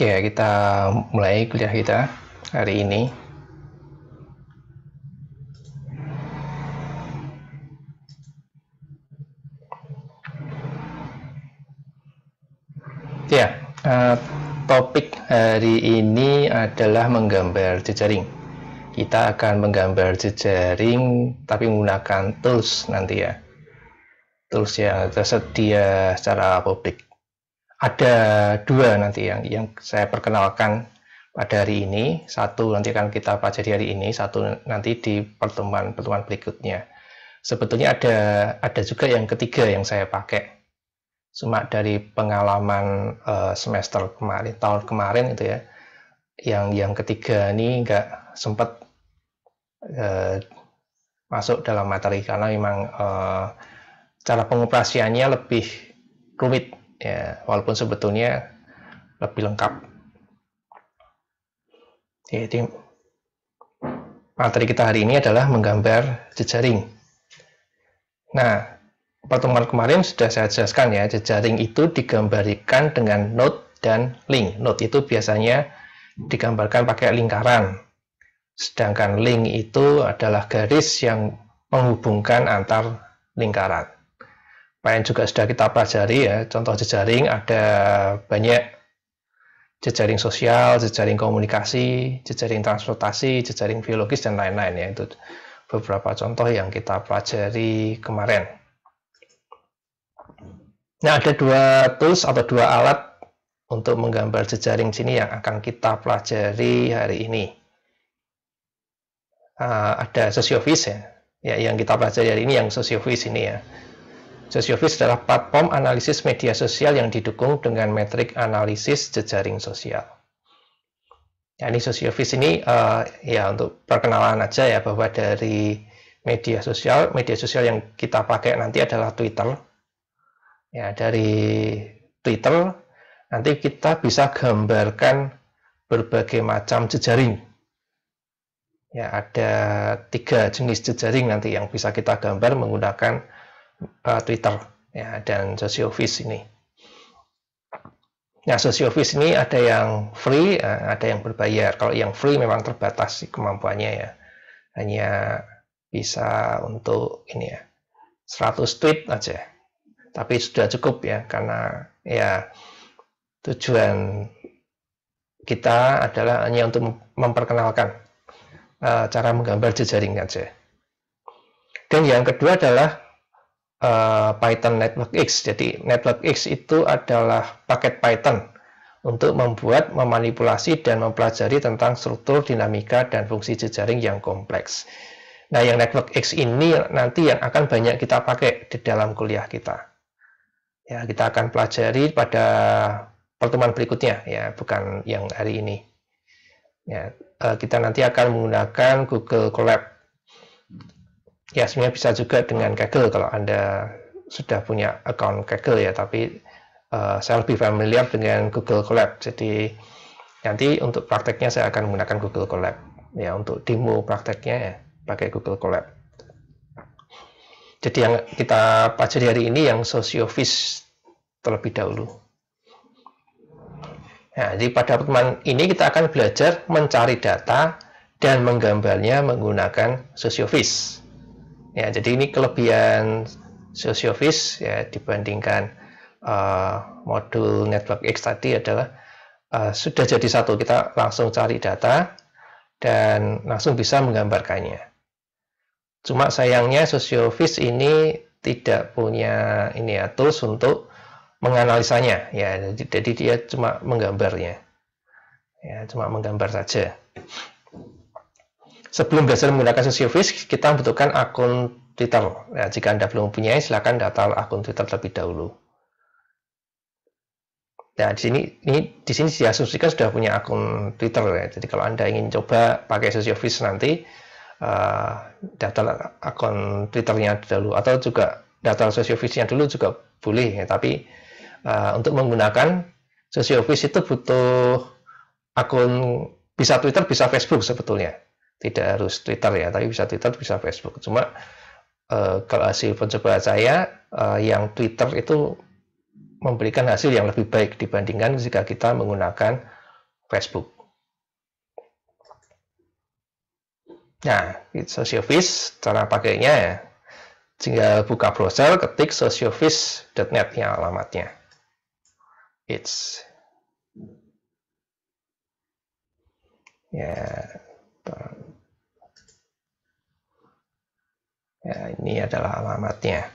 Oke, kita mulai kuliah kita hari ini. Ya, topik hari ini adalah menggambar jejaring. Kita akan menggambar jejaring tapi menggunakan tools nanti ya. Tools yang tersedia secara publik. Ada dua nanti yang saya perkenalkan pada hari ini. Satu nanti akan kita pelajari hari ini, satu nanti di pertemuan-pertemuan berikutnya. Sebetulnya ada juga yang ketiga yang saya pakai. Cuma dari pengalaman semester kemarin, tahun kemarin itu ya, yang ketiga ini nggak sempat masuk dalam materi karena memang cara pengoperasiannya lebih rumit ya, walaupun sebetulnya lebih lengkap. Jadi materi kita hari ini adalah menggambar jejaring. Nah, pertemuan kemarin sudah saya jelaskan ya, jejaring itu digambarikan dengan node dan link. Node itu biasanya digambarkan pakai lingkaran, sedangkan link itu adalah garis yang menghubungkan antar lingkaran. Yang juga sudah kita pelajari ya, contoh jejaring ada banyak: jejaring sosial, jejaring komunikasi, jejaring transportasi, jejaring biologis, dan lain-lain ya. Itu beberapa contoh yang kita pelajari kemarin. Nah, ada dua tools atau dua alat untuk menggambar jejaring sini yang akan kita pelajari hari ini. Ada Socioffice ya, yang kita pelajari hari ini yang Socioffice ini ya. Socioffice adalah platform analisis media sosial yang didukung dengan metrik analisis jejaring sosial. Ya, ini Socioffice ini ya untuk perkenalan aja ya, bahwa dari media sosial yang kita pakai nanti adalah Twitter. Ya, dari Twitter nanti kita bisa gambarkan berbagai macam jejaring. Ya, ada 3 jenis jejaring nanti yang bisa kita gambar menggunakan Twitter ya, dan Socioffice ini. Nah, Socioffice ini ada yang free, ada yang berbayar. Kalau yang free memang terbatas kemampuannya ya, hanya bisa untuk ini ya 100 tweet aja. Tapi sudah cukup ya, karena ya tujuan kita adalah hanya untuk memperkenalkan cara menggambar jejaring aja. Dan yang kedua adalah Python Network X. Jadi Network X itu adalah paket Python untuk membuat, memanipulasi, dan mempelajari tentang struktur, dinamika, dan fungsi jejaring yang kompleks. Nah, yang Network X ini nanti yang akan banyak kita pakai di dalam kuliah kita. Ya, kita akan pelajari pada pertemuan berikutnya ya, bukan yang hari ini. Ya, kita nanti akan menggunakan Google Colab. Ya, sebenarnya bisa juga dengan Kaggle kalau Anda sudah punya account Kaggle ya, tapi saya lebih familiar dengan Google Colab. Jadi nanti untuk prakteknya saya akan menggunakan Google Colab. Ya, untuk demo prakteknya ya, pakai Google Colab. Jadi yang kita pelajari hari ini yang Socioffice terlebih dahulu. Nah, jadi pada pertemuan ini kita akan belajar mencari data dan menggambarnya menggunakan Socioffice. Ya, jadi ini kelebihan Socioffice ya dibandingkan modul Network X tadi adalah sudah jadi satu, kita langsung cari data dan langsung bisa menggambarkannya. Cuma sayangnya Socioffice ini tidak punya ini ya, tools untuk menganalisanya ya, jadi dia cuma menggambarnya ya, cuma menggambar saja. Sebelum belajar menggunakan Socioffice, kita membutuhkan akun Twitter. Ya, jika Anda belum punya, silakan daftar akun Twitter terlebih dahulu. Nah, di sini diasumsikan sudah punya akun Twitter ya. Jadi kalau Anda ingin coba pakai Socioffice nanti, daftar akun Twitternya dulu, atau juga daftar Socioffice-nya dulu juga boleh ya. Tapi untuk menggunakan Socioffice itu butuh akun, bisa Twitter, bisa Facebook sebetulnya. Tidak harus Twitter ya, tapi bisa Twitter, bisa Facebook. Cuma kalau hasil pencobaan saya, yang Twitter itu memberikan hasil yang lebih baik dibandingkan jika kita menggunakan Facebook. Nah, Socioffice cara pakainya ya, tinggal buka browser, ketik socioffice.net ya alamatnya. Ya, ini adalah alamatnya.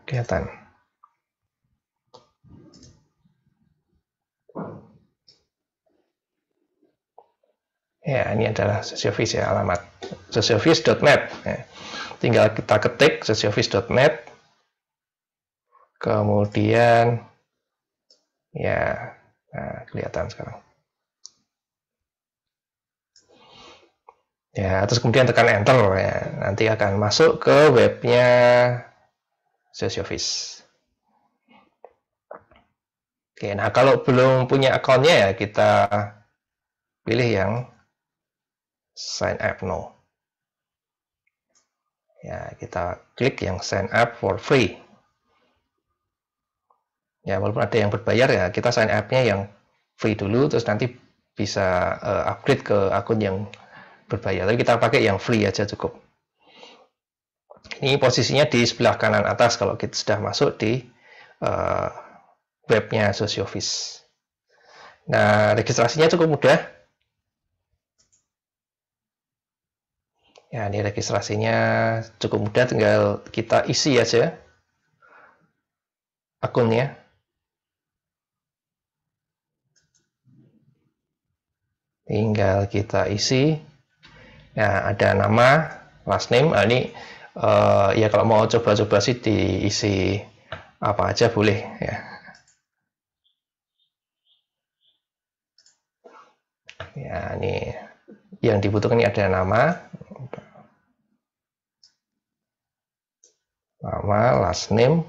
Kelihatan. Ya, ini adalah Socioffice ya, alamat socioffice.net. Ya. Tinggal kita ketik socioffice.net. Kemudian ya, nah, kelihatan sekarang. Ya, terus kemudian tekan enter ya. Nanti akan masuk ke webnya Socioffice. Oke, nah kalau belum punya akunnya ya kita pilih yang sign up now. Ya, kita klik yang sign up for free. Ya, walaupun ada yang berbayar ya, kita sign up-nya yang free dulu, terus nanti bisa upgrade ke akun yang berbayar. Tapi kita pakai yang free aja cukup. Ini posisinya di sebelah kanan atas kalau kita sudah masuk di webnya Socioffice. Nah, registrasinya cukup mudah. Ya, ini registrasinya cukup mudah, tinggal kita isi aja akunnya. Tinggal kita isi. Nah, ada nama, last name. Nah, ini ya kalau mau coba-coba sih diisi apa aja boleh ya. Ya, ini yang dibutuhkan ini ada nama, last name,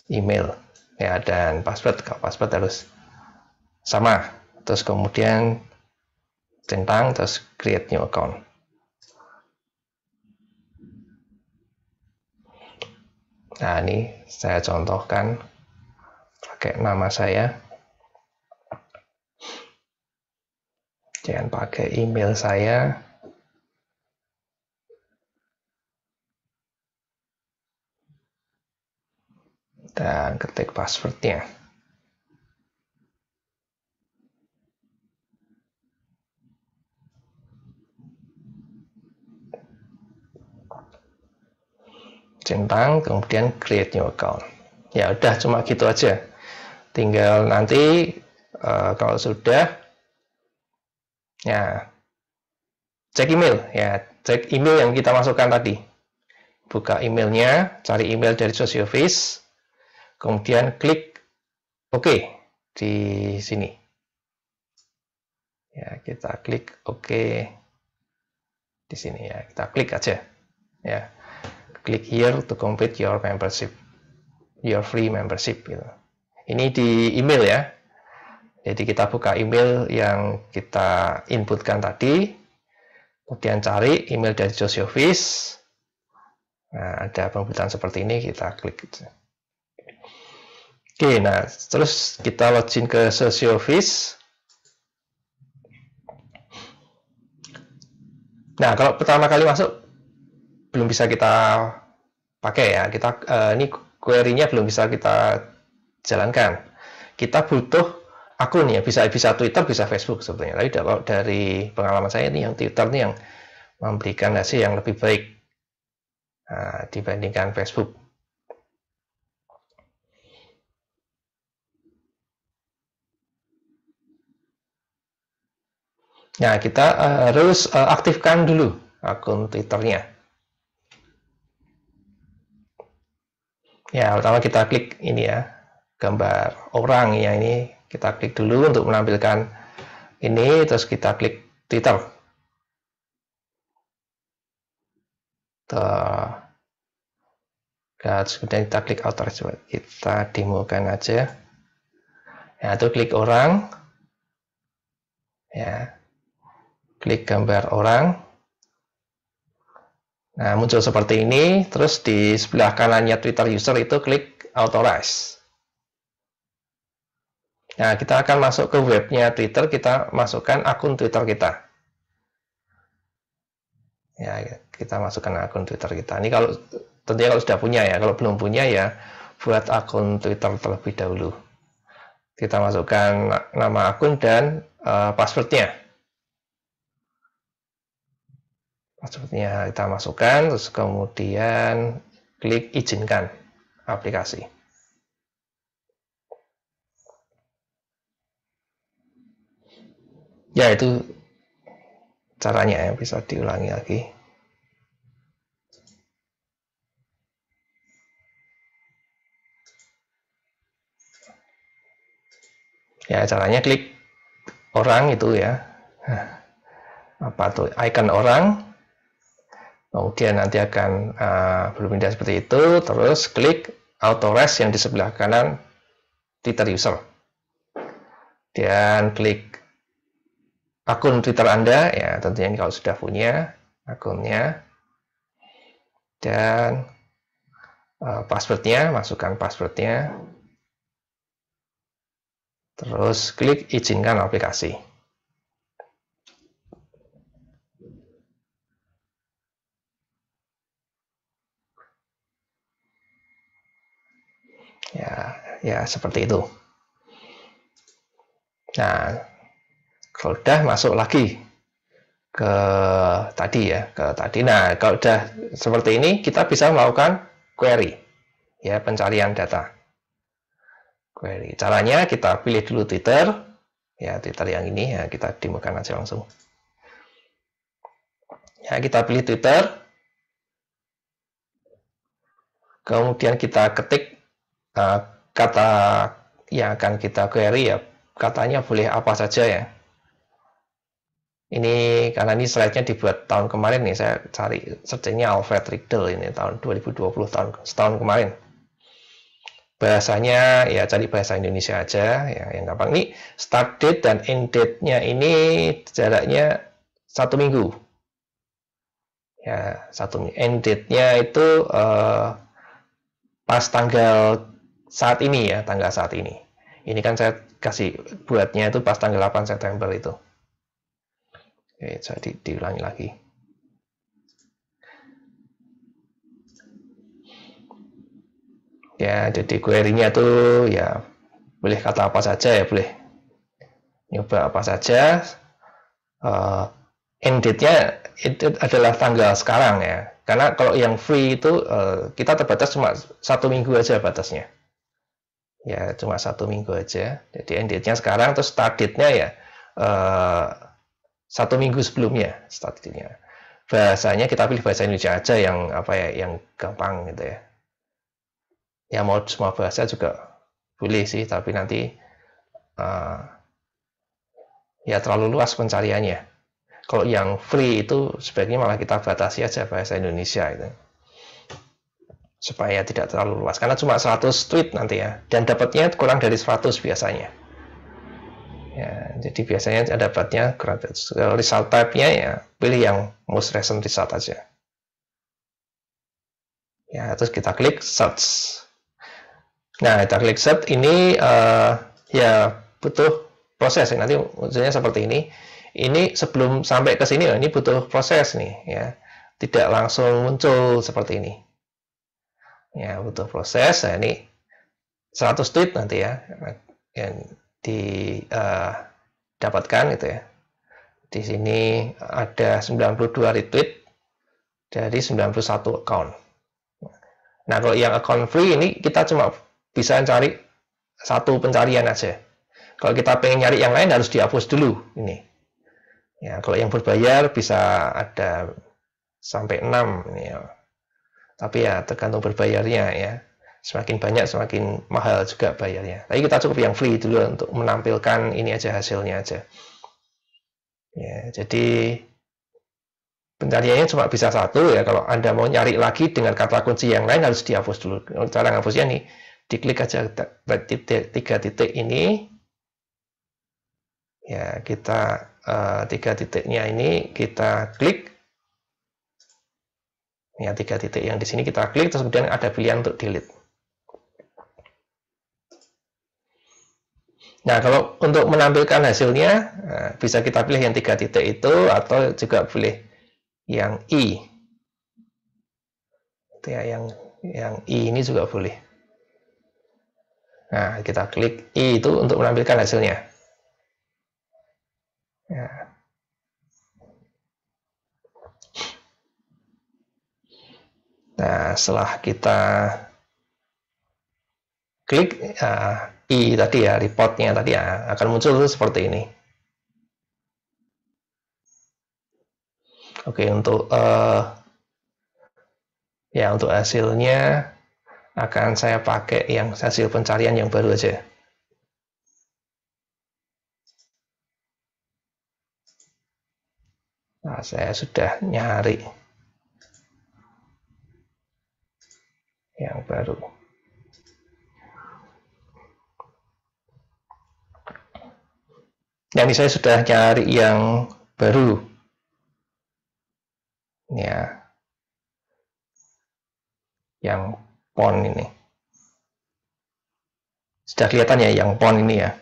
email, ya, dan password. Kalau password harus sama. Terus kemudian centang, terus create new account. Nah, ini saya contohkan pakai nama saya. Jangan pakai email saya. Dan ketik passwordnya. Centang, kemudian create new account. Ya udah, cuma gitu aja. Tinggal nanti kalau sudah, ya cek email, ya cek email yang kita masukkan tadi. Buka emailnya, cari email dari Socioffice, kemudian klik OK di sini. Ya, kita klik OK di sini ya. Kita klik aja. Ya. Klik here to complete your membership. Your free membership gitu. Ini di email ya. Jadi kita buka email yang kita inputkan tadi. Kemudian cari email dari Socioffice. Nah, ada pembuatan seperti ini, kita klik gitu. Oke, nah terus kita login ke Socioffice. Nah, kalau pertama kali masuk belum bisa kita pakai ya. Kita ini query-nya belum bisa kita jalankan. Kita butuh akun ya, bisa Twitter, bisa Facebook sebetulnya. Tapi kalau dari pengalaman saya ini yang Twitter ini yang memberikan hasil yang lebih baik dibandingkan Facebook. Nah, kita harus aktifkan dulu akun Twitternya. Ya, pertama kita klik ini ya, gambar orang ya, ini kita klik dulu untuk menampilkan ini, terus kita klik Twitter. Terus kemudian kita klik authorize, kita demokan aja. Ya, itu klik orang. Ya, klik gambar orang. Nah, muncul seperti ini. Terus di sebelah kanannya Twitter user itu klik authorize. Nah, kita akan masuk ke webnya Twitter, kita masukkan akun Twitter kita. Ya, kita masukkan akun Twitter kita. Ini kalau tentunya kalau sudah punya ya, kalau belum punya ya buat akun Twitter terlebih dahulu. Kita masukkan nama akun dan passwordnya. Passwordnya kita masukkan, terus kemudian klik izinkan aplikasi. Ya, itu caranya ya, bisa diulangi lagi. Ya, caranya klik orang itu ya. Apa tuh? Icon orang. Kemudian nanti akan berpindah seperti itu, terus klik authorize yang di sebelah kanan Twitter user. Dan klik akun Twitter Anda, ya tentunya kalau sudah punya akunnya. Dan passwordnya, masukkan passwordnya. Terus klik izinkan aplikasi. Ya seperti itu. Nah, kalau udah masuk lagi ke tadi ya, ke tadi. Nah, kalau udah seperti ini, kita bisa melakukan query, ya pencarian data. Query. Caranya kita pilih dulu Twitter, ya Twitter yang ini ya kita demokan aja langsung. Ya kita pilih Twitter, kemudian kita ketik kata yang akan kita query ya, katanya boleh apa saja ya. Ini karena ini slide-nya dibuat tahun kemarin nih, saya cari searchingnya Alfred Riedel ini tahun 2020, setahun kemarin. Bahasanya ya cari bahasa Indonesia aja ya, yang gampang. Ini start date dan end date-nya ini jaraknya 1 minggu. Ya, end date-nya itu pas tanggal saat ini ya, tanggal saat ini. Ini kan saya kasih buatnya itu pas tanggal 8 September itu. Oke, jadi diulangi lagi. Ya, jadi query-nya tuh ya boleh kata apa saja ya, boleh nyoba apa saja. End date-nya itu adalah tanggal sekarang ya. Karena kalau yang free itu kita terbatas cuma 1 minggu aja batasnya. Ya, cuma 1 minggu aja. Jadi end date-nya sekarang, terus start date-nya ya 1 minggu sebelumnya start date-nya. Bahasanya kita pilih bahasa Indonesia aja yang apa ya, yang gampang gitu ya. Ya mau semua bahasa juga boleh sih, tapi nanti ya terlalu luas pencariannya. Kalau yang free itu sebaiknya malah kita batasi aja bahasa Indonesia itu, supaya tidak terlalu luas, karena cuma 100 tweet nanti ya, dan dapatnya kurang dari 100 biasanya ya. Jadi biasanya dapatnya kurang dari 100. Result type-nya ya pilih yang most recent result aja ya, terus kita klik search. Nah, kita klik search ini ya butuh proses ya. Nanti maksudnya seperti ini. Ini sebelum sampai ke sini, ini butuh proses nih ya. Tidak langsung muncul seperti ini. Ya, butuh proses. Nah, ini 100 tweet nanti ya yang didapatkan gitu ya. Di sini ada 92 retweet dari 91 account. Nah, kalau yang account free ini kita cuma bisa cari satu pencarian aja. Kalau kita pengen nyari yang lain harus dihapus dulu ini. Ya, kalau yang berbayar bisa ada sampai 6 ini ya. Tapi ya tergantung berbayarnya ya. Semakin banyak semakin mahal juga bayarnya. Tapi kita cukup yang free dulu untuk menampilkan ini aja, hasilnya aja. Ya, jadi pencariannya cuma bisa satu ya. Kalau Anda mau nyari lagi dengan kata kunci yang lain harus dihapus dulu. Cara menghapusnya nih, diklik aja 3 titik ini. Ya, kita 3 titiknya ini kita klik. Ya, 3 titik yang di sini kita klik, terus kemudian ada pilihan untuk delete. Nah, kalau untuk menampilkan hasilnya, bisa kita pilih yang 3 titik itu, atau juga pilih yang I. Itu ya, yang I ini juga boleh. Nah, kita klik I itu untuk menampilkan hasilnya. Nah, setelah kita klik I tadi ya, reportnya tadi ya, akan muncul seperti ini. Oke, untuk untuk hasilnya akan saya pakai yang hasil pencarian yang baru aja. Nah, saya sudah nyari yang baru. Nah, ini saya sudah cari yang baru. Ya, yang pon ini. Sudah kelihatan ya yang pon ini ya.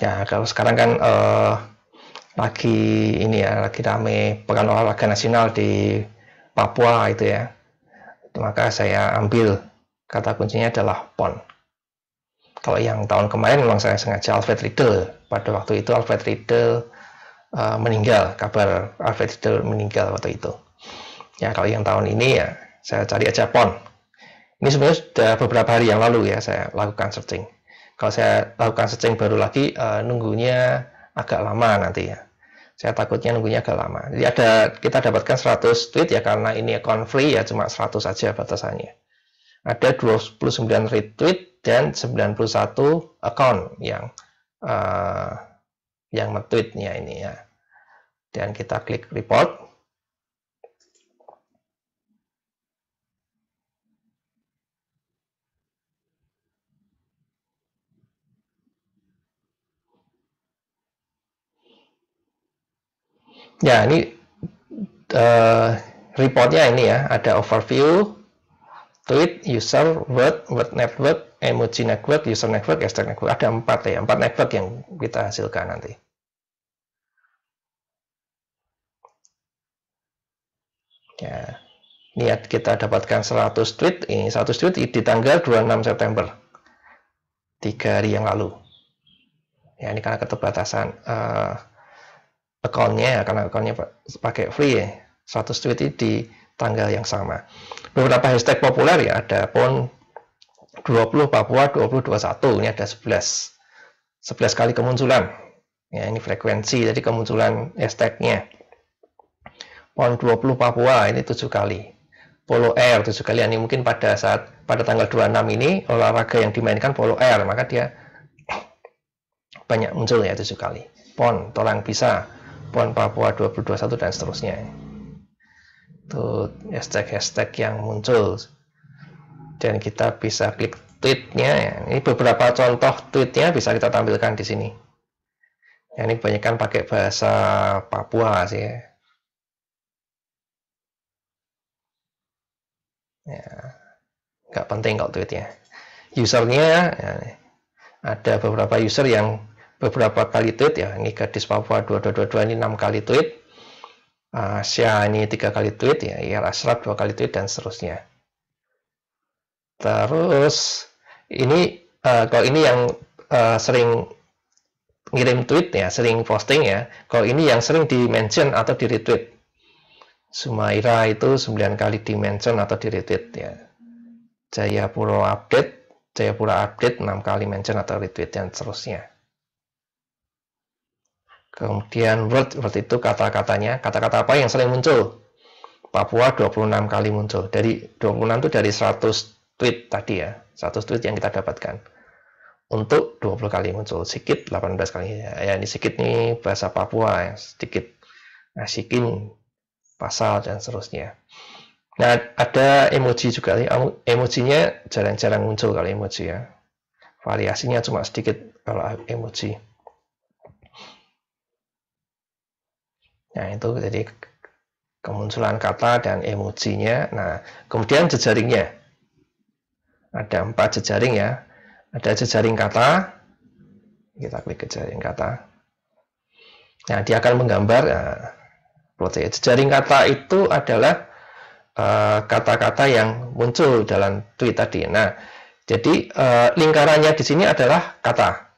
Ya, kalau sekarang kan lagi ini ya, lagi rame Pekan Olahraga Nasional di Papua itu ya. Maka saya ambil kata kuncinya adalah pon. Kalau yang tahun kemarin memang saya sengaja Alfred Riedel. Pada waktu itu Alfred Riedel meninggal, kabar Alfred Riedel meninggal waktu itu. Ya, kalau yang tahun ini ya saya cari aja pon. Ini sebenarnya sudah beberapa hari yang lalu ya saya lakukan searching. Kalau saya lakukan searching baru lagi, nunggunya agak lama nanti ya. Saya takutnya nunggunya agak lama. Jadi kita dapatkan 100 tweet ya, karena ini akun free ya, cuma 100 saja batasannya. Ada 29 retweet dan 91 akun yang nge-tweetnya ini ya. Dan kita klik report. Ya, ini reportnya ini ya, ada overview, tweet, user, word network, emoji network, user network, hashtag network. Ada 4 ya, 4 network yang kita hasilkan nanti. Ya, ini kita dapatkan 100 tweet. Ini 100 tweet di tanggal 26 September. 3 hari yang lalu. Ya, ini karena keterbatasan akunnya, karena akunnya pakai free ya. 100 tweet ini di tanggal yang sama. Beberapa hashtag populer ya, ada PON 20 Papua 2021, ini ada 11 kali kemunculan ya, ini frekuensi, jadi kemunculan hashtagnya. PON 20 Papua ini 7 kali, Polo Air 7 kali, ini mungkin pada tanggal 26 ini olahraga yang dimainkan Polo Air, maka dia banyak muncul ya 7 kali. PON Tolang Bisa, PON Papua 2021 dan seterusnya. Itu hashtag yang muncul. Dan kita bisa klik tweetnya ya. Ini beberapa contoh tweetnya bisa kita tampilkan di sini. Ya, ini kebanyakan pakai bahasa Papua sih ya. Ya, nggak penting kalau tweetnya. Usernya ya, ada beberapa user yang beberapa kali tweet ya. Ini Gadis Papua 2222 ini 6 kali tweet. Syah ini 3 kali tweet ya. IR Ashraf 2 kali tweet dan seterusnya. Terus ini kalau ini yang sering ngirim tweet ya, sering posting ya. Kalau ini yang sering di mention atau di retweet. Sumaira itu 9 kali di mention atau di retweet ya. Jayapura update 6 kali mention atau retweet dan seterusnya. Kemudian word itu kata-katanya, kata-kata apa yang sering muncul. Papua 26 kali muncul. Dari 26 itu dari 100 tweet tadi ya. 100 tweet yang kita dapatkan. Untuk 20 kali muncul. Sikit 18 kali. Ya, ini sikit nih bahasa Papua ya. Sedikit. Asikin, pasal dan seterusnya. Nah, ada emoji juga. Emojinya jarang-jarang muncul kalau emoji ya. Variasinya cuma sedikit kalau emoji. Nah, itu jadi kemunculan kata dan emojinya. Nah, kemudian jejaringnya. Ada 4 jejaring ya. ada jejaring kata. Kita klik jejaring kata. Nah, dia akan menggambar. Jejaring kata itu adalah kata-kata yang muncul dalam tweet tadi. Nah, jadi lingkarannya di sini adalah kata.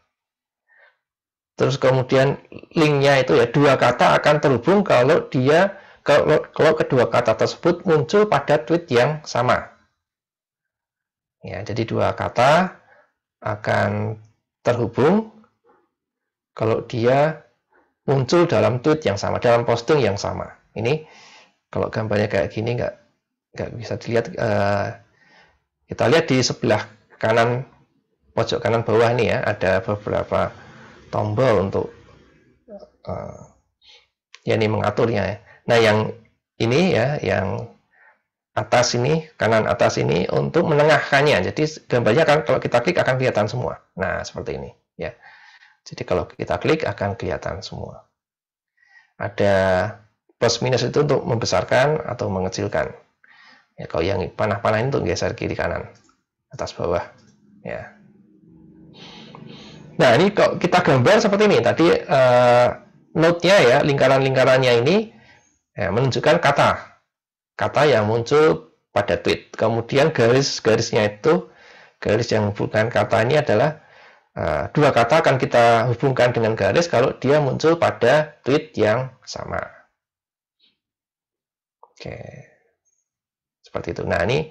Terus kemudian linknya itu ya, dua kata akan terhubung kalau kedua kata tersebut muncul pada tweet yang sama. Ya, jadi dua kata akan terhubung kalau dia muncul dalam tweet yang sama, dalam posting yang sama. Ini kalau gambarnya kayak gini nggak bisa dilihat. Kita lihat di sebelah kanan, pojok kanan bawah nih ya, ada beberapa tombol untuk ya ini mengaturnya. Nah, yang ini ya, yang atas ini, kanan atas ini untuk menengahkannya. Jadi gambarnya kan kalau kita klik akan kelihatan semua. Nah, seperti ini ya. Jadi kalau kita klik akan kelihatan semua. Ada plus minus itu untuk membesarkan atau mengecilkan. Ya, kalau yang panah-panah ini untuk geser kiri kanan, atas bawah. Ya. Nah, ini kalau kita gambar seperti ini. Tadi node-nya ya, lingkaran-lingkarannya ini ya, menunjukkan kata yang muncul pada tweet. Kemudian garis-garisnya itu, garis yang menghubungkan kata ini adalah dua kata akan kita hubungkan dengan garis kalau dia muncul pada tweet yang sama. Oke, seperti itu. Nah, ini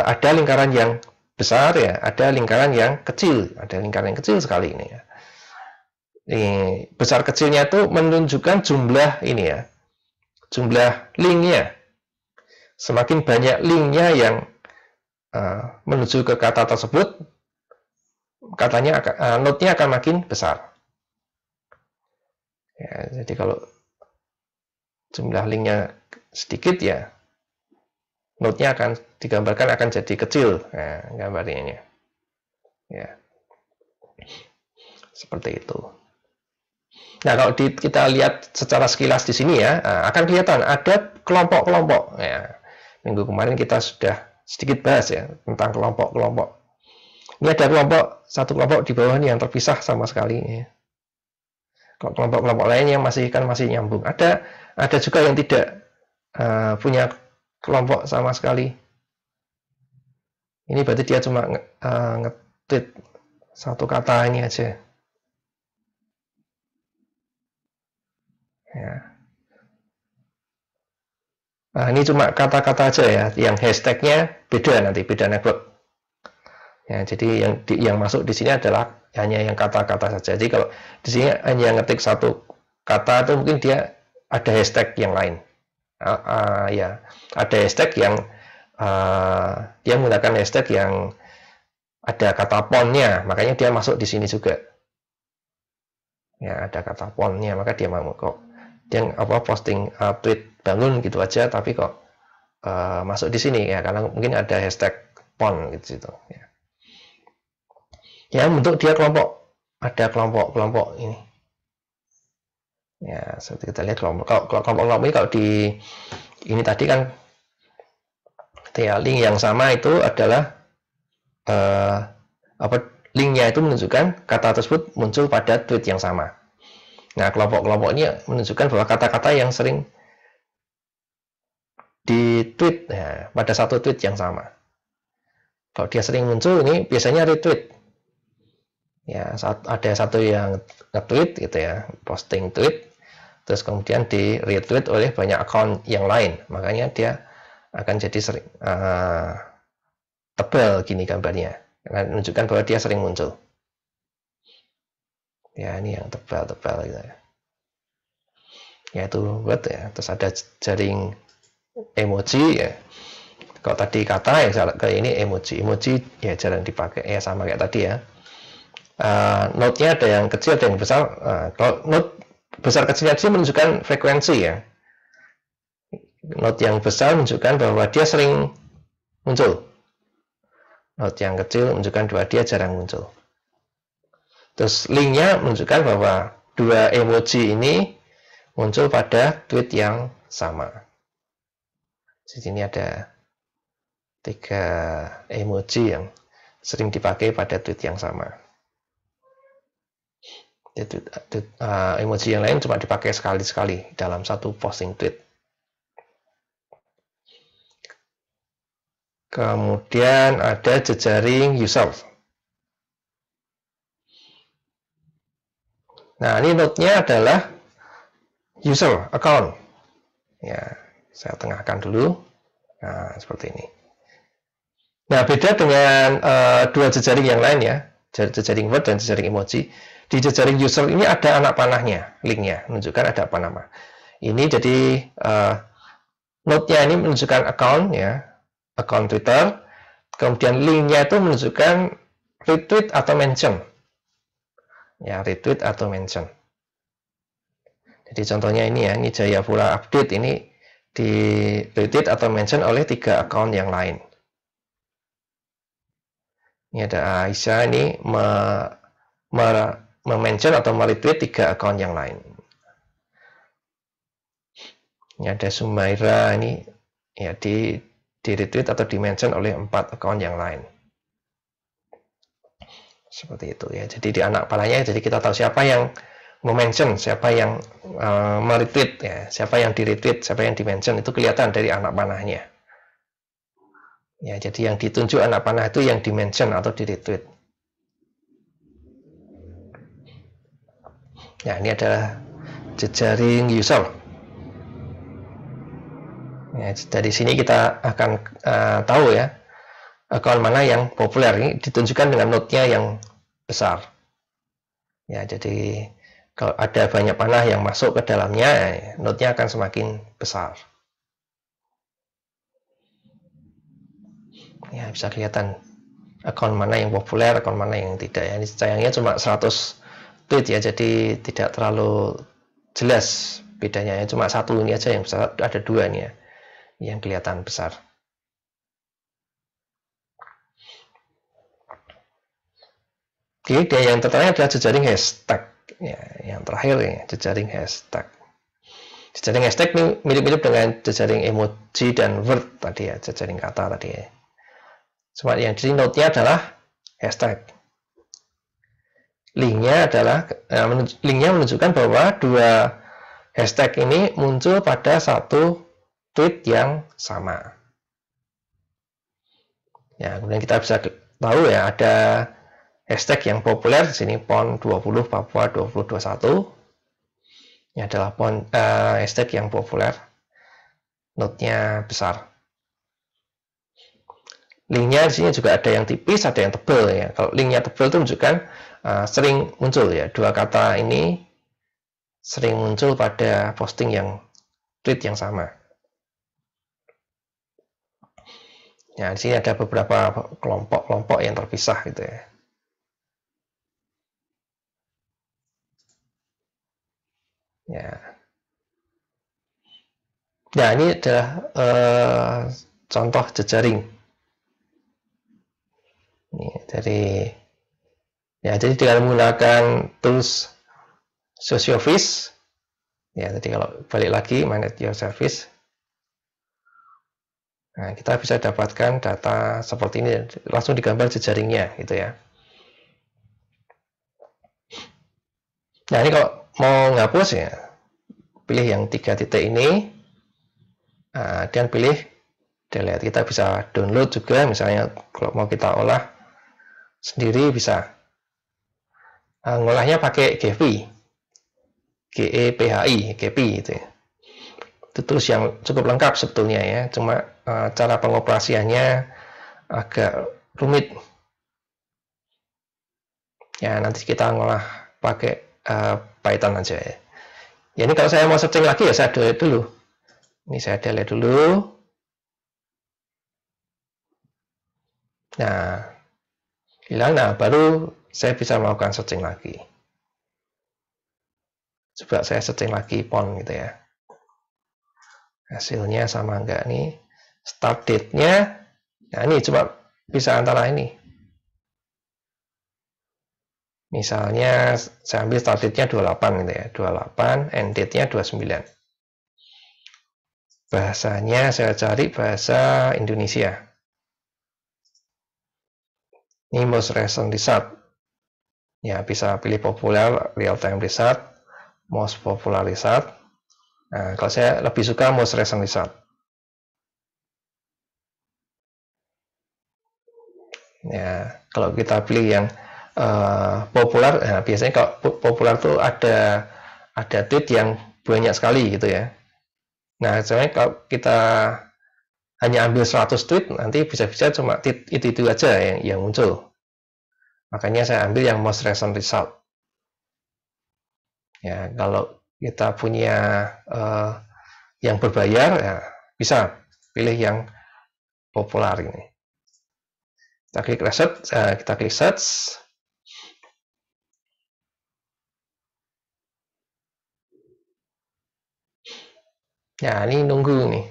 ada lingkaran yang besar ya, ada lingkaran yang kecil, ada lingkaran yang kecil sekali ini ya. Ini besar kecilnya itu menunjukkan jumlah ini ya, jumlah linknya. Semakin banyak linknya yang menuju ke kata tersebut, katanya node-nya akan makin besar. Ya, jadi kalau jumlah linknya sedikit ya, node-nya akan digambarkan akan jadi kecil. Nah, gambarnya ya, seperti itu. Nah, kalau kita lihat secara sekilas di sini ya, akan kelihatan ada kelompok-kelompok. Ya, minggu kemarin kita sudah sedikit bahas ya tentang kelompok-kelompok. Ini ada satu kelompok di bawah ini yang terpisah sama sekali. Ya. Kalau kelompok-kelompok lain yang masih nyambung. Ada juga yang tidak punya kelompok sama sekali. Ini berarti dia cuma nge-tweet satu kata ini aja. Ya. Nah, ini cuma kata-kata aja ya, yang hashtagnya beda nanti, beda network. Ya, jadi yang masuk di sini adalah hanya yang kata-kata saja. Jadi kalau di sini hanya ngetik satu kata itu mungkin dia ada hashtag yang lain. Ya, ada hashtag yang dia menggunakan hashtag yang ada kata pon-nya, makanya dia masuk di sini juga. Ya, ada kata pon-nya, maka dia mau kok dia posting tweet bangun gitu aja, tapi kok masuk di sini ya karena mungkin ada hashtag pon gitu ya. Ya, bentuk dia kelompok, ada kelompok-kelompok ini. Ya, seperti kita lihat kelompok-kelompok ini kalau di ini tadi kan ya, link yang sama itu adalah linknya itu menunjukkan kata tersebut muncul pada tweet yang sama. Nah, kelompok-kelompok ini menunjukkan bahwa kata-kata yang sering di tweet ya, pada satu tweet yang sama. Kalau dia sering muncul ini biasanya retweet. Ya, ada satu yang nge-tweet gitu ya, posting tweet, terus kemudian di retweet oleh banyak akun yang lain, makanya dia akan jadi sering tebal gini gambarnya, menunjukkan bahwa dia sering muncul. Ya, ini yang tebal-tebal gitu ya. Ya, itu buat ya. Terus ada jaring emoji ya. Kalau tadi kata ya, kayak ini emoji ya jarang dipakai ya, sama kayak tadi ya. Node-nya ada yang kecil, ada yang besar. Kalau node besar kecilnya dia menunjukkan frekuensi ya. Node yang besar menunjukkan bahwa dia sering muncul. Node yang kecil menunjukkan bahwa dia jarang muncul. Terus linknya menunjukkan bahwa dua emoji ini muncul pada tweet yang sama. Di sini ada 3 emoji yang sering dipakai pada tweet yang sama. Emoji yang lain cuma dipakai sekali-sekali dalam satu posting tweet. Kemudian ada jejaring user. Nah, ini node-nya adalah user account. Ya, saya tengahkan dulu. Nah, seperti ini. Nah, beda dengan dua jejaring yang lain ya, jejaring word dan jejaring emoji. Di jejaring user ini ada anak panahnya, linknya, menunjukkan ada apa nama. Ini jadi node-nya ini menunjukkan account ya, account Twitter. Kemudian linknya itu menunjukkan retweet atau mention. Ya, retweet atau mention. Jadi contohnya ini ya, ini Jayapura update ini di retweet atau mention oleh 3 account yang lain. Ini ada Aisyah ini mention atau meretweet 3 account yang lain. Ini ada Sumaira ini ya di retweet atau di mention oleh 4 account yang lain. Seperti itu ya. Jadi di anak panahnya jadi kita tahu siapa yang mention, siapa yang meretweet ya, siapa yang di retweet, siapa yang di mention itu kelihatan dari anak panahnya. Ya, jadi yang ditunjuk anak panah itu yang di mention atau di retweet. Ya, ini adalah jejaring user. Ya, dari sini kita akan tahu ya account mana yang populer. Ini ditunjukkan dengan node-nya yang besar. Ya, jadi kalau ada banyak panah yang masuk ke dalamnya, node-nya akan semakin besar. Ya, bisa kelihatan account mana yang populer, account mana yang tidak. Ya, ini sayangnya cuma 100 tweet ya, jadi tidak terlalu jelas bedanya. Ya, cuma satu ini aja yang besar, ada 2 nih ya, yang kelihatan besar. Oke, dan yang terakhir adalah jejaring hashtag. Ya, yang terakhir ya, jejaring hashtag. Jejaring hashtag ini mirip-mirip dengan jejaring emoji dan word tadi ya, jejaring kata tadi ya. Cuma yang di node-nya adalah hashtag. Linknya menunjukkan bahwa 2 hashtag ini muncul pada satu tweet yang sama. Ya, kemudian kita bisa tahu ya ada hashtag yang populer di sini PON 20 Papua 2021. Ini adalah hashtag yang populer, node-nya besar. Linknya di sini juga ada yang tipis, ada yang tebal ya. Kalau linknya tebal itu menunjukkan sering muncul ya, 2 kata ini sering muncul pada posting yang tweet yang sama. Ya, di sini ada beberapa kelompok-kelompok yang terpisah gitu ya. Ya. Nah, ini adalah contoh jejaring. Ini jadi dengan menggunakan tools Socioffice. Ya, jadi kalau balik lagi manage your service. Nah, kita bisa dapatkan data seperti ini langsung digambar jejaringnya gitu ya. Nah, ini kalau mau ngapus ya, pilih yang 3 titik ini, dan pilih delete. Kita bisa download juga, misalnya kalau mau kita olah sendiri bisa. Ngolahnya pakai Gephi, GEPHI, Gephi itu ya. Itu tools yang cukup lengkap sebetulnya ya, cuma cara pengoperasiannya agak rumit. Ya, nanti kita ngolah pakai Python aja ya. Ya, ini kalau saya mau searching lagi ya saya delete dulu. Ini saya delete dulu. Nah, hilang. Nah, baru saya bisa melakukan searching lagi. Coba saya searching lagi PON gitu ya. Hasilnya sama enggak nih? Start date-nya. Nah, ini coba bisa antara ini. Misalnya saya ambil start date-nya 28 gitu ya, 28, end date-nya 29. Bahasanya saya cari bahasa Indonesia. Ini most recent result. Ya, bisa pilih populer, real time result, most popular result. Nah, kalau saya lebih suka most recent result. Ya, kalau kita pilih yang populer, nah, biasanya kalau populer tuh ada tweet yang banyak sekali gitu ya. Nah, sebenarnya kalau kita hanya ambil 100 tweet, nanti bisa-bisa cuma tweet itu aja yang muncul. Makanya saya ambil yang most recent result. Ya, kalau kita punya yang berbayar, ya bisa pilih yang populer ini. Kita klik research, kita klik search. Ya, ini nunggu nih.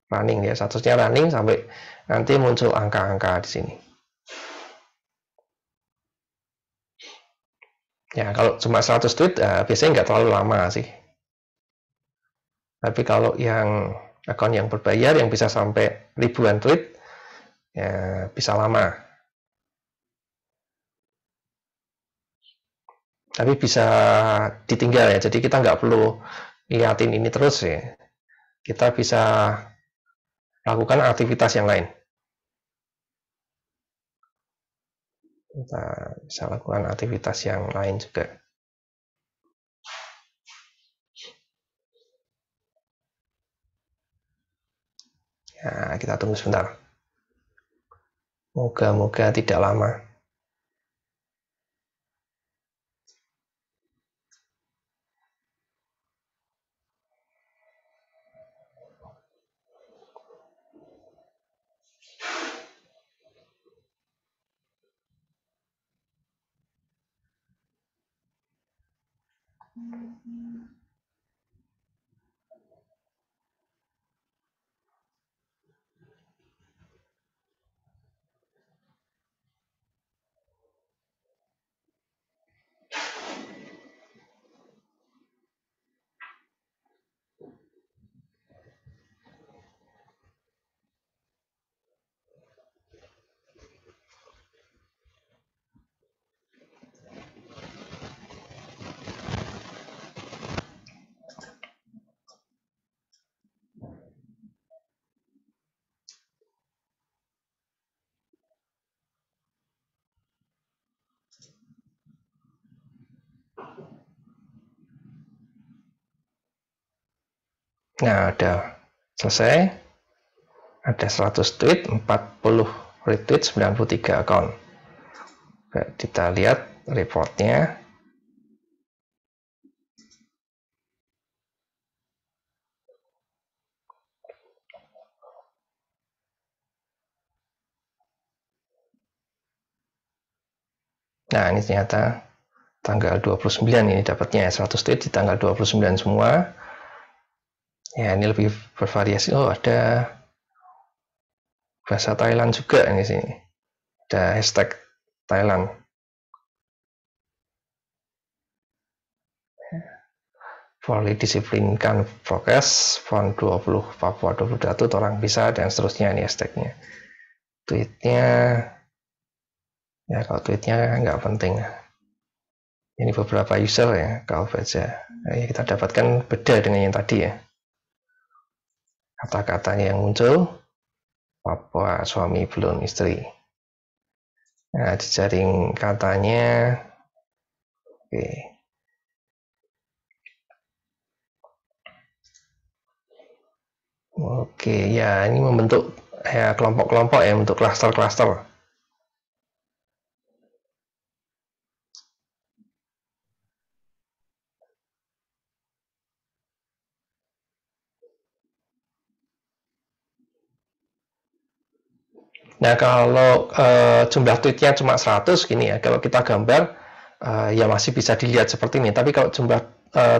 Running ya, statusnya running sampai nanti muncul angka-angka di sini. Ya, kalau cuma 100 tweet, biasanya nggak terlalu lama sih. Tapi kalau yang akun yang berbayar yang bisa sampai ribuan tweet, ya bisa lama. Tapi bisa ditinggal ya, jadi kita nggak perlu liatin ini terus ya. Kita bisa lakukan aktivitas yang lain. Kita bisa lakukan aktivitas yang lain juga. Ya, kita tunggu sebentar. Moga-moga tidak lama. Nah, ada selesai. Ada 100 tweet, 40 retweet, 93 akun. Kita lihat reportnya. Nah, ini ternyata tanggal 29 ini dapatnya 100 tweet di tanggal 29 semua. Ya, ini lebih bervariasi. Oh, ada bahasa Thailand juga ini sini. Ada hashtag Thailand. Polri disiplinkan prokes, PON 20 Papua 21 orang bisa dan seterusnya ini hashtagnya. Tweetnya, ya kalau tweetnya nggak penting. Ini beberapa user ya, kalau baca. Nah, kita dapatkan beda dengan yang tadi ya. Kata-katanya yang muncul, Papua suami belum istri. Nah, dijaring katanya, oke. Oke, ya ini membentuk ya kelompok-kelompok ya, untuk klaster-klaster. Nah, kalau jumlah tweetnya cuma 100 gini ya, kalau kita gambar ya masih bisa dilihat seperti ini. Tapi kalau jumlah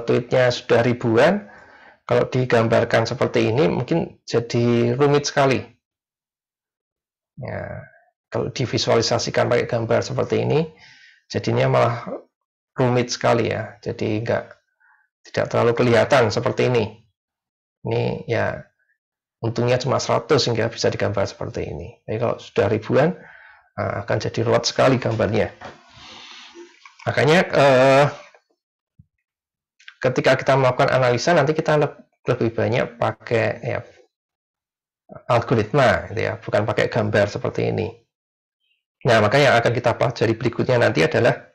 tweetnya sudah ribuan, kalau digambarkan seperti ini mungkin jadi rumit sekali. Ya, kalau divisualisasikan pakai gambar seperti ini, jadinya malah rumit sekali ya. Jadi tidak terlalu kelihatan seperti ini. Ini ya untungnya cuma 100 sehingga bisa digambar seperti ini. Tapi kalau sudah ribuan akan jadi ruwet sekali gambarnya. Makanya ketika kita melakukan analisa nanti kita lebih banyak pakai ya, algoritma gitu ya, bukan pakai gambar seperti ini. Nah, maka yang akan kita pelajari berikutnya nanti adalah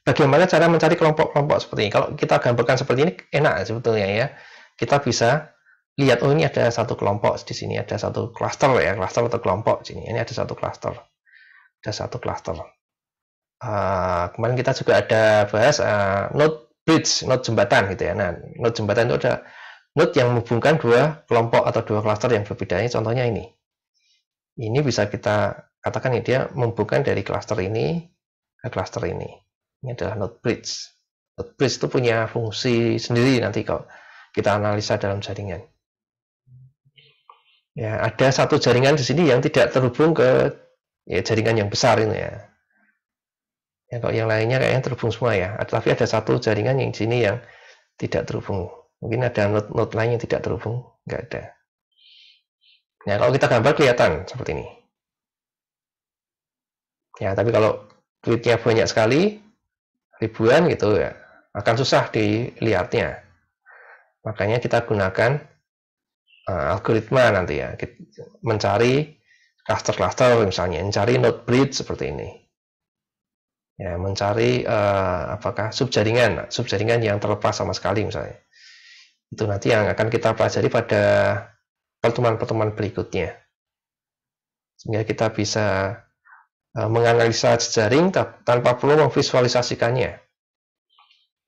bagaimana cara mencari kelompok-kelompok seperti ini. Kalau kita gambarkan seperti ini enak sebetulnya ya. Kita bisa lihat, oh ini ada satu kelompok di sini, ada satu klaster ya, klaster atau kelompok di sini. Ini ada satu klaster. Ada satu klaster. Kemarin kita juga ada bahas node bridge, node jembatan gitu ya. Nah, node jembatan itu ada node yang menghubungkan dua kelompok atau dua klaster yang berbeda. Ini contohnya ini. Ini bisa kita katakan ini dia menghubungkan dari klaster ini ke klaster ini. Ini adalah node bridge. Node bridge itu punya fungsi sendiri nanti kalau kita analisa dalam jaringan. Ya, ada satu jaringan di sini yang tidak terhubung ke ya, jaringan yang besar ini ya. Ya, kalau yang lainnya kayaknya terhubung semua ya. Tapi ada satu jaringan yang di sini yang tidak terhubung. Mungkin ada node lain yang tidak terhubung, nggak ada. Nah, kalau kita gambar kelihatan seperti ini. Ya, tapi kalau tweetnya banyak sekali, ribuan gitu ya, akan susah dilihatnya. Makanya kita gunakan algoritma nanti ya, mencari cluster-cluster misalnya, mencari node bridge seperti ini. Ya, mencari apakah subjaringan yang terlepas sama sekali misalnya. Itu nanti yang akan kita pelajari pada pertemuan-pertemuan berikutnya. Sehingga kita bisa menganalisa jejaring tanpa perlu memvisualisasikannya.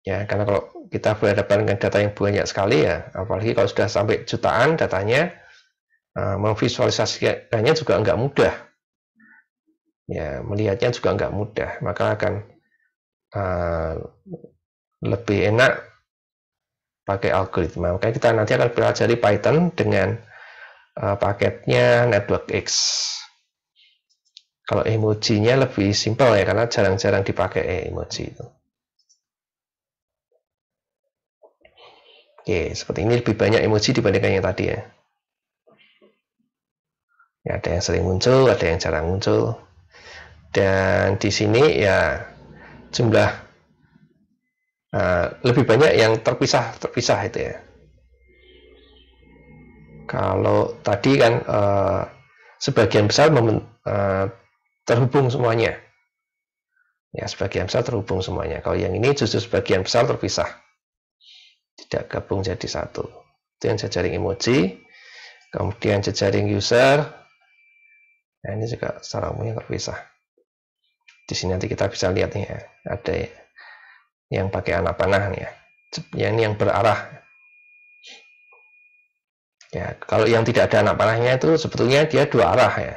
Ya, karena kalau kita berhadapan dengan data yang banyak sekali ya, apalagi kalau sudah sampai jutaan datanya, memvisualisasikannya juga nggak mudah. Ya, melihatnya juga nggak mudah, maka akan lebih enak pakai algoritma. Makanya kita nanti akan pelajari Python dengan paketnya NetworkX. Kalau emojinya lebih simpel ya, karena jarang-jarang dipakai emoji itu. Oke, seperti ini lebih banyak emoji dibandingkan yang tadi ya. Ya, ada yang sering muncul, ada yang jarang muncul. Dan di sini ya jumlah lebih banyak yang terpisah itu ya. Kalau tadi kan sebagian besar terhubung semuanya. Ya, sebagian besar terhubung semuanya. Kalau yang ini justru sebagian besar terpisah. Tidak gabung jadi satu. Itu yang jejaring emoji. Kemudian jejaring user. Nah, ini juga secara umumnya terpisah. Di sini nanti kita bisa lihat nih ya, ada yang pakai anak panah nih ya. Yang ini yang berarah. Ya, kalau yang tidak ada anak panahnya itu sebetulnya dia dua arah ya.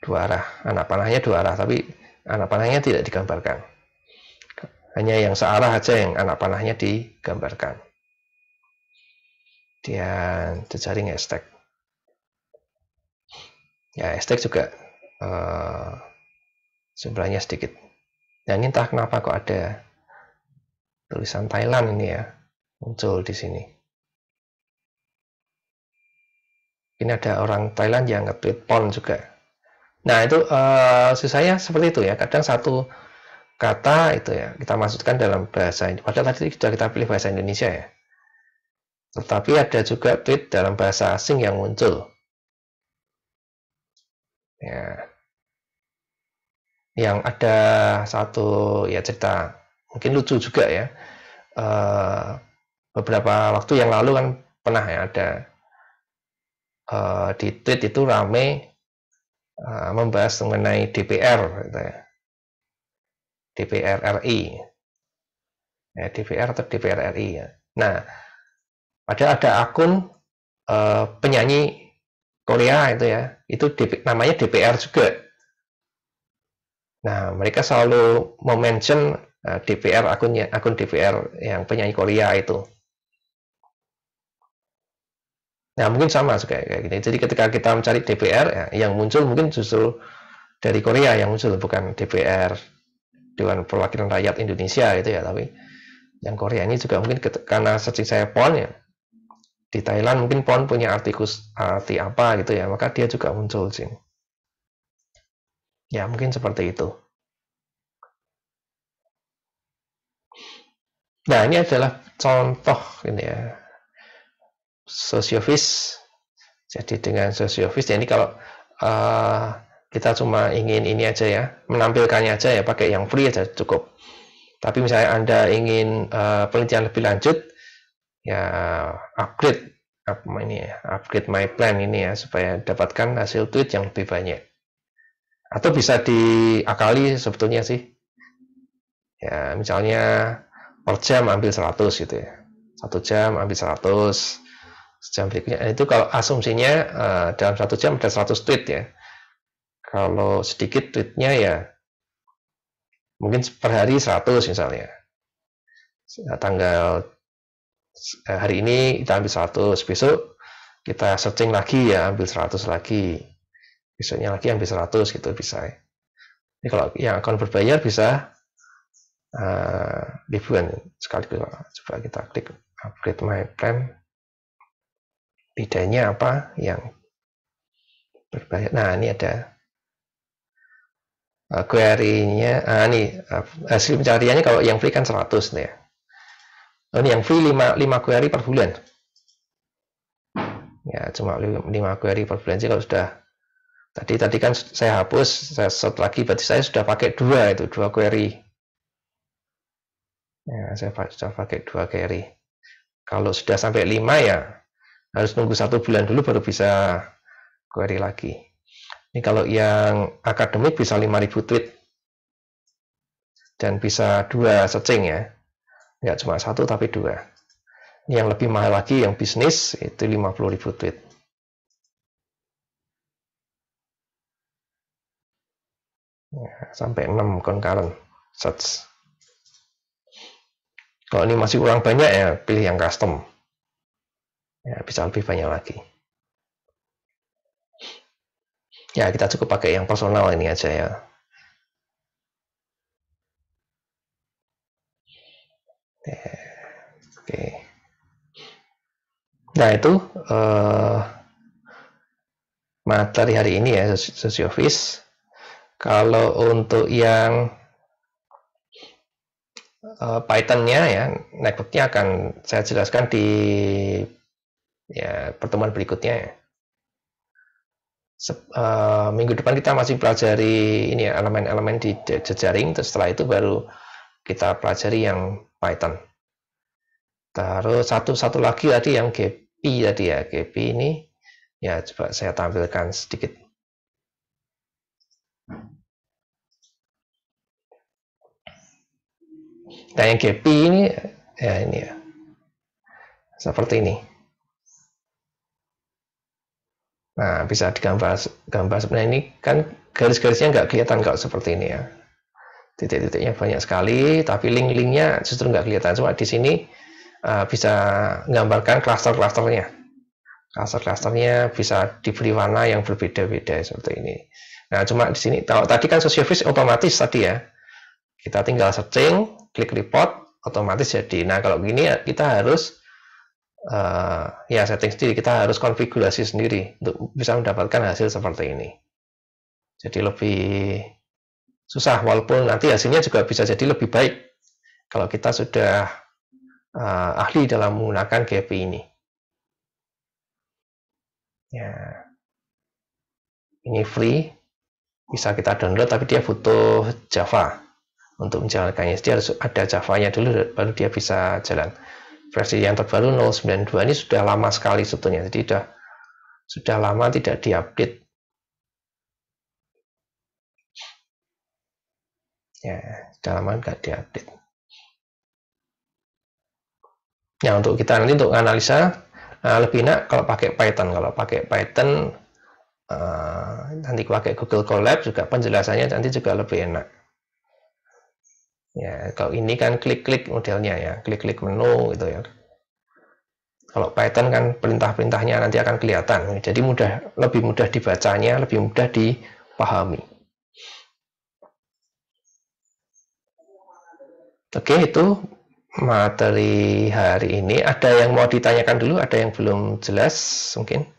Dua arah. Anak panahnya dua arah, tapi anak panahnya tidak digambarkan. Hanya yang searah aja yang anak panahnya digambarkan. Dan jejaring hashtag. Ya, hashtag juga sebenarnya sedikit. Nah, ini entah kenapa kok ada tulisan Thailand ini ya, muncul di sini. Ini ada orang Thailand yang nge-tweet pon juga. Nah, itu susahnya seperti itu ya. Kadang satu kata itu ya kita masukkan dalam bahasa ini. Padahal tadi sudah kita pilih bahasa Indonesia ya. Tetapi ada juga tweet dalam bahasa asing yang muncul. Ya. Yang ada satu ya cerita mungkin lucu juga ya. Beberapa waktu yang lalu kan pernah ya ada di tweet itu rame membahas mengenai DPR gitu ya. DPR RI ya, DPR atau DPR RI ya. Nah, ada akun penyanyi Korea itu ya, itu namanya DPR juga. Nah, mereka selalu mention DPR akun DPR yang penyanyi Korea itu. Nah, mungkin sama kayak gini. Jadi ketika kita mencari DPR, ya, yang muncul mungkin justru dari Korea yang muncul, bukan DPR Dewan Perwakilan Rakyat Indonesia itu ya, tapi yang Korea ini juga mungkin karena searching saya pon ya, Di Thailand mungkin pohon punya arti apa gitu ya, maka dia juga muncul di sini. Ya, mungkin seperti itu. Nah, ini adalah contoh ini ya, Socioffice. Jadi dengan Socioffice, ini kalau kita cuma ingin ini aja ya, menampilkannya aja ya, pakai yang free aja cukup. Tapi misalnya Anda ingin penelitian lebih lanjut, ya upgrade my plan ini ya, supaya dapatkan hasil tweet yang lebih banyak. Atau bisa diakali sebetulnya sih. Ya, misalnya per jam ambil 100 gitu ya. 1 jam ambil 100. Jam berikutnya itu kalau asumsinya dalam 1 jam ada 100 tweet ya. Kalau sedikit tweetnya ya mungkin per hari 100 misalnya. Tanggal hari ini kita ambil 100, besok kita searching lagi ya, ambil 100 lagi. Besoknya lagi ambil 100 gitu bisa. Ini kalau yang akun berbayar bisa ribuan sekaligus. Coba kita klik upgrade my plan. Bedanya apa yang berbayar? Nah, ini ada query-nya. Ini hasil pencariannya kalau yang free kan 100 nih ya. Ini yang free 5 query per bulan. Ya, cuma 5 query per bulan sih kalau sudah. Tadi kan saya hapus, saya set lagi, berarti saya sudah pakai 2 query. Ya, saya sudah pakai 2 query. Kalau sudah sampai 5 ya harus nunggu 1 bulan dulu baru bisa query lagi. Ini kalau yang akademik bisa 5.000 tweet dan bisa 2 searching ya, nggak cuma 1 tapi 2. Yang lebih mahal lagi yang bisnis itu 50.000 tweet. Ya, sampai 6 concurrent search. Kalau ini masih kurang banyak ya pilih yang custom. Ya, bisa lebih banyak lagi. Ya, kita cukup pakai yang personal ini aja ya. Oke. Nah, itu materi hari ini ya, Socioffice. Kalau untuk yang Python-nya ya, network-nya akan saya jelaskan di ya, pertemuan berikutnya ya. Minggu depan kita masih pelajari ini ya, elemen-elemen di jejaring, terus setelah itu baru kita pelajari yang Python. Terus satu lagi tadi yang GPy tadi ya, GPy ini ya coba saya tampilkan sedikit. Nah yang GPy ini ya ini ya seperti ini. Nah bisa digambar sebenarnya, ini kan garis-garisnya nggak kelihatan kalau seperti ini ya. Titik-titiknya banyak sekali, tapi link-linknya justru nggak kelihatan. Cuma di sini bisa menggambarkan klaster-klasternya. Klaster-klasternya bisa diberi warna yang berbeda-beda seperti ini. Nah, cuma di sini tadi kan Socioffice otomatis tadi ya. Kita tinggal searching, klik report, otomatis jadi. Nah, kalau gini ya kita harus ya setting sendiri, kita harus konfigurasi sendiri untuk bisa mendapatkan hasil seperti ini. Jadi lebih susah, walaupun nanti hasilnya juga bisa jadi lebih baik kalau kita sudah ahli dalam menggunakan GPy ini. Ya, ini free, bisa kita download, tapi dia butuh Java untuk menjalankannya. Dia harus ada Java-nya dulu, baru dia bisa jalan. Versi yang terbaru 0.92 ini sudah lama sekali sebetulnya, jadi sudah lama tidak diupdate. Ya, sudah lama nggak diupdate. Nah, untuk kita nanti untuk analisa lebih enak kalau pakai Python. Kalau pakai Python nanti pakai Google Colab juga penjelasannya nanti juga lebih enak. Ya, kalau ini kan klik-klik modelnya ya, klik-klik menu gitu ya. Kalau Python kan perintah-perintahnya nanti akan kelihatan, jadi lebih mudah dibacanya, lebih mudah dipahami. Oke, itu materi hari ini. Ada yang mau ditanyakan dulu? Ada yang belum jelas mungkin?